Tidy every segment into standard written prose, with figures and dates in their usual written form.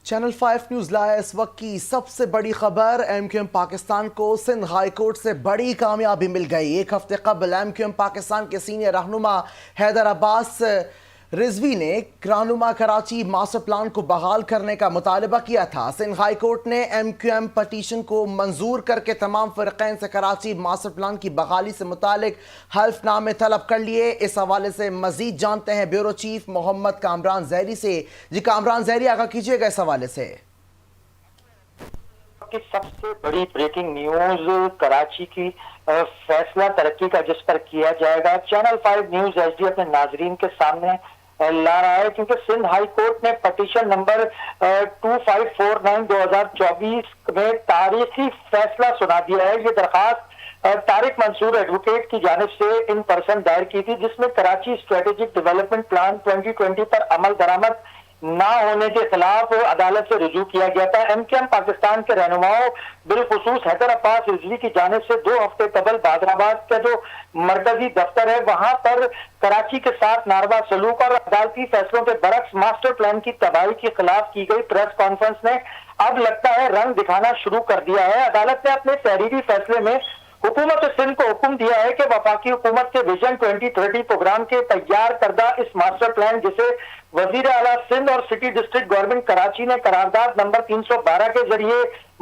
Channel 5 news لائے اس وقت کی سب سے بڑی خبر ایم کیو ایم پاکستان کو سندھ ہائی کورٹ سے بڑی کامیابی مل گئی۔ ایک ہفتے قبل ایم کیو ایم پاکستان کے سینئر رہنما حیدر عباس رضوی نے رہنما کراچی ماسٹر پلان کو بحال کرنے کا مطالبہ کیا تھا۔ سندھ ہائی کورٹ نے ایم کیو ایم پٹیشن کو منظور کر کے تمام فریقین سے کراچی ماسٹر پلان کی بحالی سے متعلق حلف نامے طلب کر لیے۔ اس حوالے سے مزید جانتے ہیں بیورو چیف محمد کامران زہری سے۔ جی کامران زہری، آگاہ کیجیے گا اس حوالے سے۔ سب سے بڑی بریکنگ نیوز کراچی کی فیصلہ ترقی کا جس پر کیا جائے گا، چینل 5 نیوز ایچ ڈی اپنے ناظرین کے سامنے لا رہا ہے، کیونکہ سندھ ہائی کورٹ نے پٹیشن نمبر 2549/2024 میں تاریخی فیصلہ سنا دیا ہے۔ یہ درخواست طارق منصور ایڈوکیٹ کی جانب سے ان پرسن دائر کی تھی، جس میں کراچی اسٹریٹجک ڈیولپمنٹ پلان 2020 پر عمل درآمد نہ ہونے کے خلاف عدالت سے رجوع کیا گیا تھا۔ ایم کیو ایم پاکستان کے رہنماؤں بالخصوص حیدر عباس رضوی کی جانب سے 2 ہفتے قبل بادرآباد کا جو مرکزی دفتر ہے وہاں پر کراچی کے ساتھ ناروا سلوک اور عدالتی فیصلوں کے برعکس ماسٹر پلان کی تباہی کے خلاف کی گئی پریس کانفرنس نے اب لگتا ہے رنگ دکھانا شروع کر دیا ہے۔ عدالت نے اپنے تحریری فیصلے میں حکومت سندھ کو حکم دیا ہے کہ وفاقی حکومت کے ویژن 2030 پروگرام کے تیار کردہ اس ماسٹر پلان، جسے وزیر اعلیٰ سندھ اور سٹی ڈسٹرکٹ گورنمنٹ کراچی نے قرارداد نمبر 312 کے ذریعے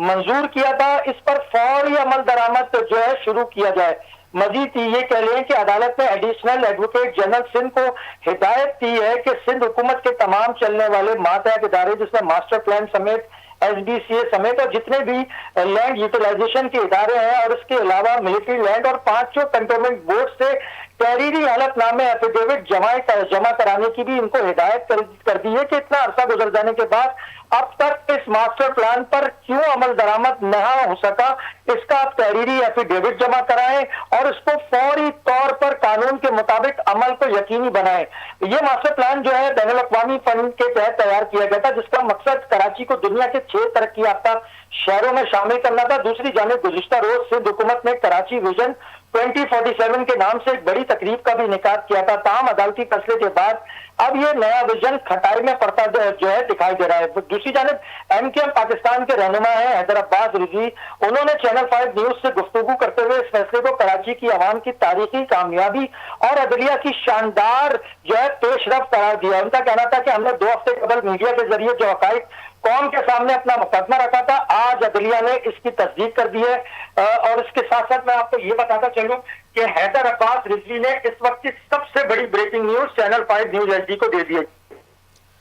منظور کیا تھا، اس پر فوری عمل درآمد جو ہے شروع کیا جائے۔ مزید یہ کہہ لیں کہ عدالت نے ایڈیشنل ایڈوکیٹ جنرل سندھ کو ہدایت دی ہے کہ سندھ حکومت کے تمام چلنے والے ماتحت ادارے، جس میں ماسٹر پلان سمیت ایس بی سی اے سمیت اور جتنے بھی لینڈ یوٹیلائزیشن کے ادارے ہیں، اور اس کے علاوہ ملٹری لینڈ اور 5 کنٹونمنٹ بورڈ سے تحریری حلف نامے ایفیڈیوٹ جمع کرانے کی بھی ان کو ہدایت کر دی ہے کہ اتنا عرصہ گزر جانے کے بعد اب تک اس ماسٹر پلان پر کیوں عمل درآمد نہ ہو سکا، اس کا آپ تحریری ایفیڈیوٹ جمع کرائیں اور اس کو فوری طور پر قانون کے مطابق عمل کو یقینی بنائیں۔ یہ ماسٹر پلان جو ہے بین الاقوامی فنڈ کے تحت تیار کیا گیا تھا، جس کا مقصد کراچی کو دنیا کے 6 ترقی یافتہ شہروں میں شامل کرنا تھا۔ دوسری جانب گزشتہ روز سندھ حکومت نے کراچی ویژن 2047 کے نام سے ایک بڑی تقریب کا بھی انعقاد کیا تھا، تاہم عدالتی فیصلے کے بعد اب یہ نیا ویژن کھٹائی میں پڑتا جو ہے دکھائی دے رہا ہے۔ دوسری جانب ایم کیو ایم پاکستان کے رہنما ہیں حیدر عباس رضوی، انہوں نے چینل 5 نیوز سے گفتگو کرتے ہوئے اس فیصلے کو کراچی کی عوام کی تاریخی کامیابی اور عدلیہ کی شاندار جو ہے پیش رفت قرار دیا۔ ان کا کہنا تھا کہ ہم نے 2 ہفتے قبل میڈیا کے ذریعے جو حقائق قوم کے سامنے اپنا مقدمہ رکھا تھا، آج عدلیہ نے اس کی تصدیق کر دی ہے۔ اور اس کے ساتھ ساتھ میں آپ کو یہ بتاتا چلوں کہ حیدر عباس رضوی نے اس وقت کی سب سے بڑی breaking news channel 5 news H D کو دے دی ہے۔